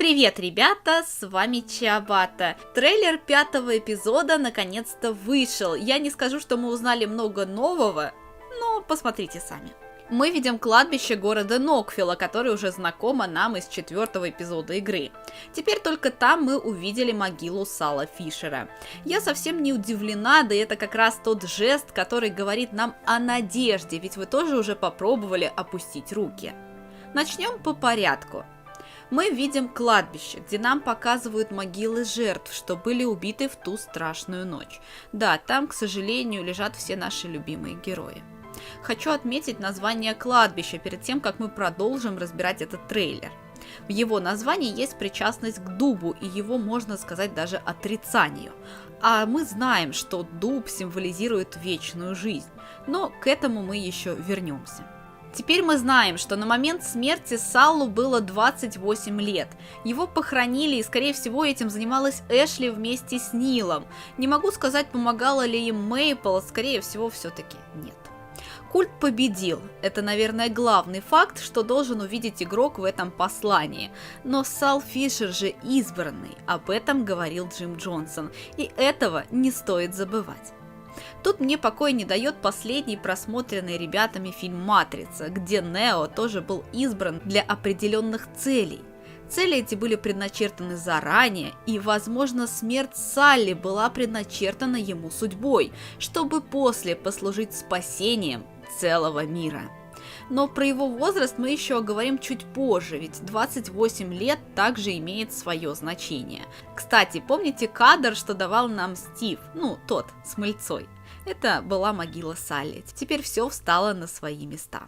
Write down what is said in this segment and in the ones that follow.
Привет, ребята, с вами Чиабатта. Трейлер 5-го эпизода наконец-то вышел. Я не скажу, что мы узнали много нового, но посмотрите сами. Мы видим кладбище города Нокфилла, которое уже знакомо нам из 4-го эпизода игры. Теперь только там мы увидели могилу Сала Фишера. Я совсем не удивлена, да это как раз тот жест, который говорит нам о надежде, ведь вы тоже уже попробовали опустить руки. Начнем по порядку. Мы видим кладбище, где нам показывают могилы жертв, что были убиты в ту страшную ночь. Да, там, к сожалению, лежат все наши любимые герои. Хочу отметить название кладбища перед тем, как мы продолжим разбирать этот трейлер. В его названии есть причастность к дубу, и его, можно сказать, даже отрицанию. А мы знаем, что дуб символизирует вечную жизнь, но к этому мы еще вернемся. Теперь мы знаем, что на момент смерти Салу было 28 лет. Его похоронили, и, скорее всего, этим занималась Эшли вместе с Нилом. Не могу сказать, помогала ли им Мейпл, скорее всего, все-таки нет. Культ победил. Это, наверное, главный факт, что должен увидеть игрок в этом послании. Но Сал Фишер же избранный, об этом говорил Джим Джонсон, и этого не стоит забывать. Тут мне покоя не дает последний просмотренный ребятами фильм «Матрица», где Нео тоже был избран для определенных целей. Цели эти были предначертаны заранее, и, возможно, смерть Салли была предначертана ему судьбой, чтобы после послужить спасением целого мира. Но про его возраст мы еще оговорим чуть позже, ведь 28 лет также имеет свое значение. Кстати, помните кадр, что давал нам Стив? Тот, с мыльцой. Это была могила Салли. Теперь все встало на свои места.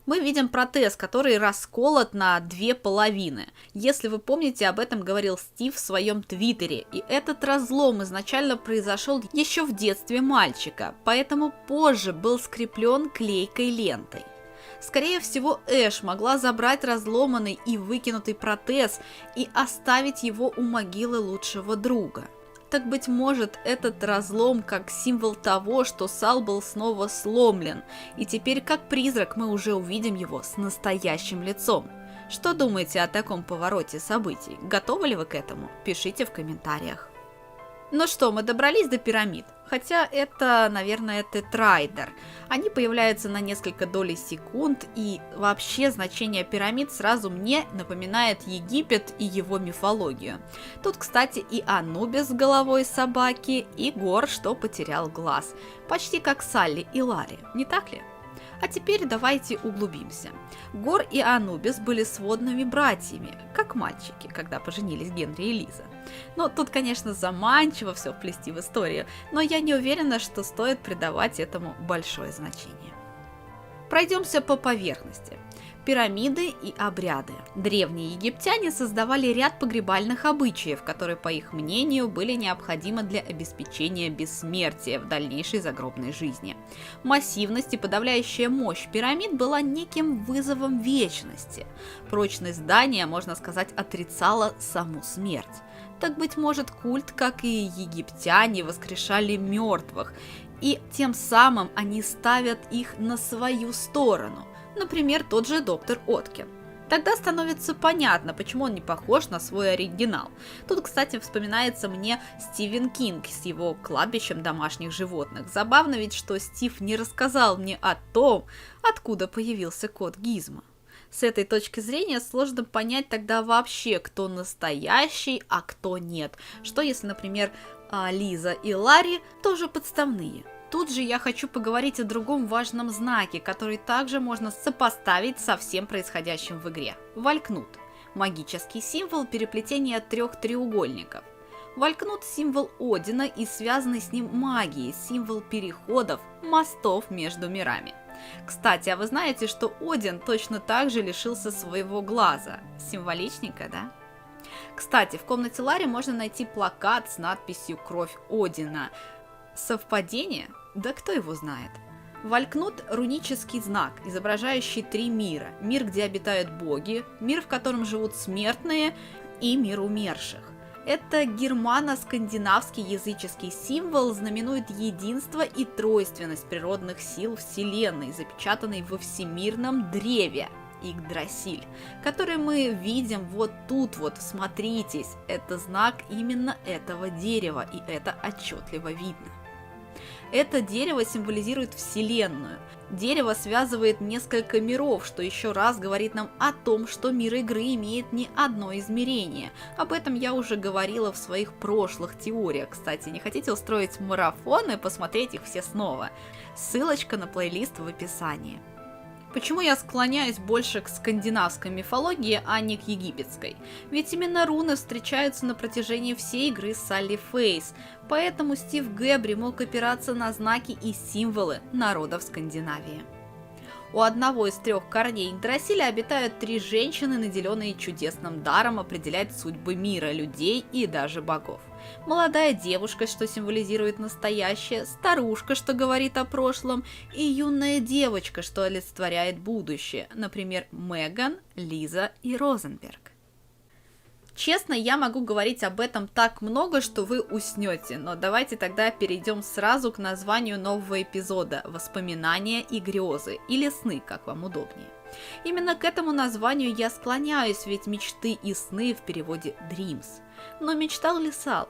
Мы видим протез, который расколот на две половины. Если вы помните, об этом говорил Стив в своем твиттере. И этот разлом изначально произошел еще в детстве мальчика, поэтому позже был скреплен клейкой лентой. Скорее всего, Эш могла забрать разломанный и выкинутый протез и оставить его у могилы лучшего друга. Так, быть может, этот разлом как символ того, что Сал был снова сломлен, и теперь как призрак мы уже увидим его с настоящим лицом. Что думаете о таком повороте событий? Готовы ли вы к этому? Пишите в комментариях. Ну что, мы добрались до пирамид, хотя это, наверное, тетрайдер. Они появляются на несколько долей секунд, и вообще значение пирамид сразу мне напоминает Египет и его мифологию. Тут, кстати, и Анубис с головой собаки, и Гор, что потерял глаз. Почти как Салли и Ларри, не так ли? А теперь давайте углубимся. Гор и Анубис были сводными братьями, как мальчики, когда поженились Генри и Лиза. Но тут, конечно, заманчиво все вплести в историю, но я не уверена, что стоит придавать этому большое значение. Пройдемся по поверхности. Пирамиды и обряды. Древние египтяне создавали ряд погребальных обычаев, которые, по их мнению, были необходимы для обеспечения бессмертия в дальнейшей загробной жизни. Массивность и подавляющая мощь пирамид была неким вызовом вечности. Прочность здания, можно сказать, отрицала саму смерть. Так, быть может, культ, как и египтяне, воскрешали мертвых, и тем самым они ставят их на свою сторону. Например, тот же доктор Откин. Тогда становится понятно, почему он не похож на свой оригинал. Тут, кстати, вспоминается мне Стивен Кинг с его кладбищем домашних животных. Забавно ведь, что Стив не рассказал мне о том, откуда появился кот Гизмо. С этой точки зрения сложно понять тогда вообще, кто настоящий, а кто нет. Что если, например, Лиза и Ларри тоже подставные? Тут же я хочу поговорить о другом важном знаке, который также можно сопоставить со всем происходящим в игре. Валькнут. Магический символ переплетения трех треугольников. Валькнут – символ Одина и связанный с ним магией, символ переходов, мостов между мирами. Кстати, а вы знаете, что Один точно так же лишился своего глаза? Символичненько, да? Кстати, в комнате Ларри можно найти плакат с надписью «Кровь Одина». Совпадение? Да кто его знает. Валькнут – рунический знак, изображающий три мира. Мир, где обитают боги, мир, в котором живут смертные, и мир умерших. Это германо-скандинавский языческий символ знаменует единство и тройственность природных сил Вселенной, запечатанной во всемирном древе. Игдрасиль, который мы видим вот тут вот, смотритесь, это знак именно этого дерева, и это отчетливо видно. Это дерево символизирует Вселенную. Дерево связывает несколько миров, что еще раз говорит нам о том, что мир игры имеет не одно измерение. Об этом я уже говорила в своих прошлых теориях. Кстати, не хотите устроить марафон и посмотреть их все снова? Ссылочка на плейлист в описании. Почему я склоняюсь больше к скандинавской мифологии, а не к египетской? Ведь именно руны встречаются на протяжении всей игры Салли Фейс, поэтому Стив Гэбри мог опираться на знаки и символы народов Скандинавии. У одного из 3 корней Игдрасиля обитают 3 женщины, наделенные чудесным даром определять судьбы мира, людей и даже богов. Молодая девушка, что символизирует настоящее, старушка, что говорит о прошлом, и юная девочка, что олицетворяет будущее, например, Меган, Лиза и Розенберг. Честно, я могу говорить об этом так много, что вы уснете, но давайте тогда перейдем сразу к названию нового эпизода «Воспоминания и грезы» или «Сны», как вам удобнее. Именно к этому названию я склоняюсь, ведь мечты и сны в переводе «dreams». Но мечтал ли Сал?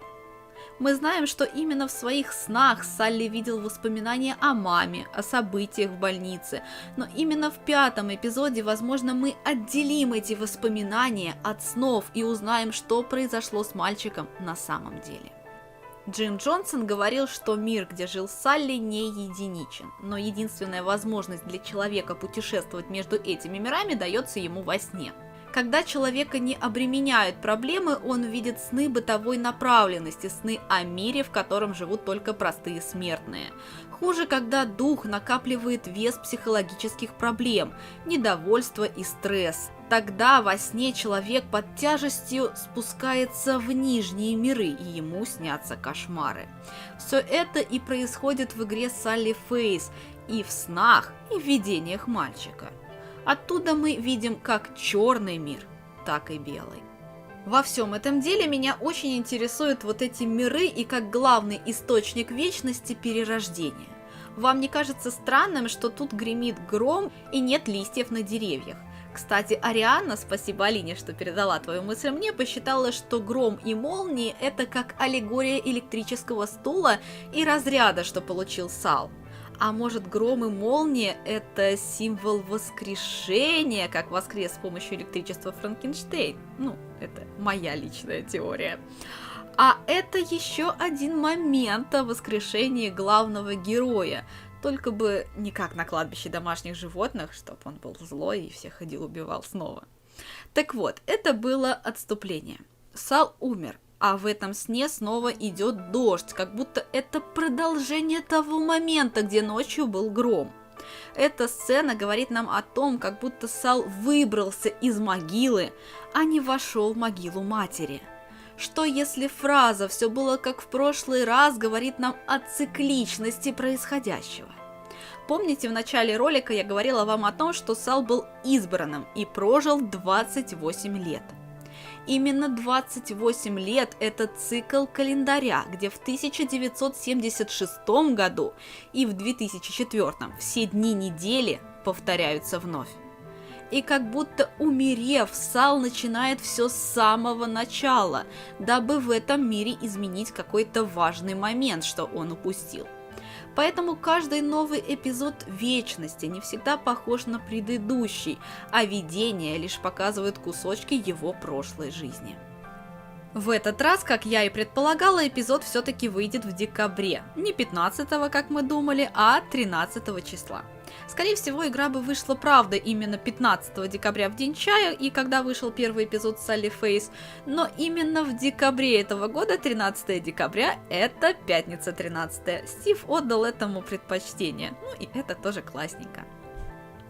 Мы знаем, что именно в своих снах Салли видел воспоминания о маме, о событиях в больнице, но именно в 5-м эпизоде, возможно, мы отделим эти воспоминания от снов и узнаем, что произошло с мальчиком на самом деле. Джим Джонсон говорил, что мир, где жил Салли, не единичен, но единственная возможность для человека путешествовать между этими мирами дается ему во сне. Когда человека не обременяют проблемы, он видит сны бытовой направленности, сны о мире, в котором живут только простые смертные. Хуже, когда дух накапливает вес психологических проблем, недовольство и стресс. Тогда во сне человек под тяжестью спускается в нижние миры, и ему снятся кошмары. Все это и происходит в игре Салли Фейс, и в снах, и в видениях мальчика. Оттуда мы видим как черный мир, так и белый. Во всем этом деле меня очень интересуют вот эти миры и как главный источник вечности перерождения. Вам не кажется странным, что тут гремит гром и нет листьев на деревьях? Кстати, Арианна, спасибо Алине, что передала твою мысль мне, посчитала, что гром и молнии – это как аллегория электрического стула и разряда, что получил Сал. А может, гром и молния – это символ воскрешения, как воскрес с помощью электричества Франкенштейн? Ну, это моя личная теория. А это еще один момент о воскрешении главного героя. Только бы не как на кладбище домашних животных, чтобы он был злой и всех ходил убивал снова. Так вот, это было отступление. Сал умер. А в этом сне снова идет дождь, как будто это продолжение того момента, где ночью был гром. Эта сцена говорит нам о том, как будто Сал выбрался из могилы, а не вошел в могилу матери. Что если фраза «все было как в прошлый раз» говорит нам о цикличности происходящего? Помните, в начале ролика я говорила вам о том, что Сал был избранным и прожил 28 лет. Именно 28 лет – это цикл календаря, где в 1976 году и в 2004 все дни недели повторяются вновь. И как будто умерев, Сал начинает все с самого начала, дабы в этом мире изменить какой-то важный момент, что он упустил. Поэтому каждый новый эпизод вечности не всегда похож на предыдущий, а видения лишь показывают кусочки его прошлой жизни. В этот раз, как я и предполагала, эпизод все-таки выйдет в декабре. Не 15-го, как мы думали, а 13 числа. Скорее всего, игра бы вышла, правда, именно 15 декабря в День чая, и когда вышел первый эпизод Салли Фейс, но именно в декабре этого года, 13 декабря, это пятница 13. Стив отдал этому предпочтение, ну и это тоже классненько.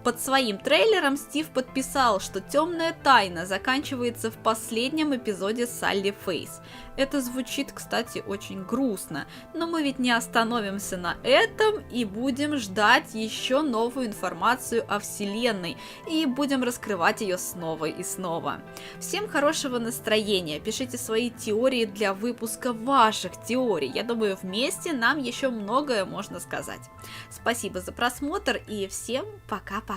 Под своим трейлером Стив подписал, что «Темная тайна» заканчивается в последнем эпизоде Салли Фейс. Это звучит, кстати, очень грустно, но мы ведь не остановимся на этом и будем ждать еще новую информацию о Вселенной и будем раскрывать ее снова и снова. Всем хорошего настроения, пишите свои теории для выпуска ваших теорий, я думаю, вместе нам еще многое можно сказать. Спасибо за просмотр и всем пока-пока.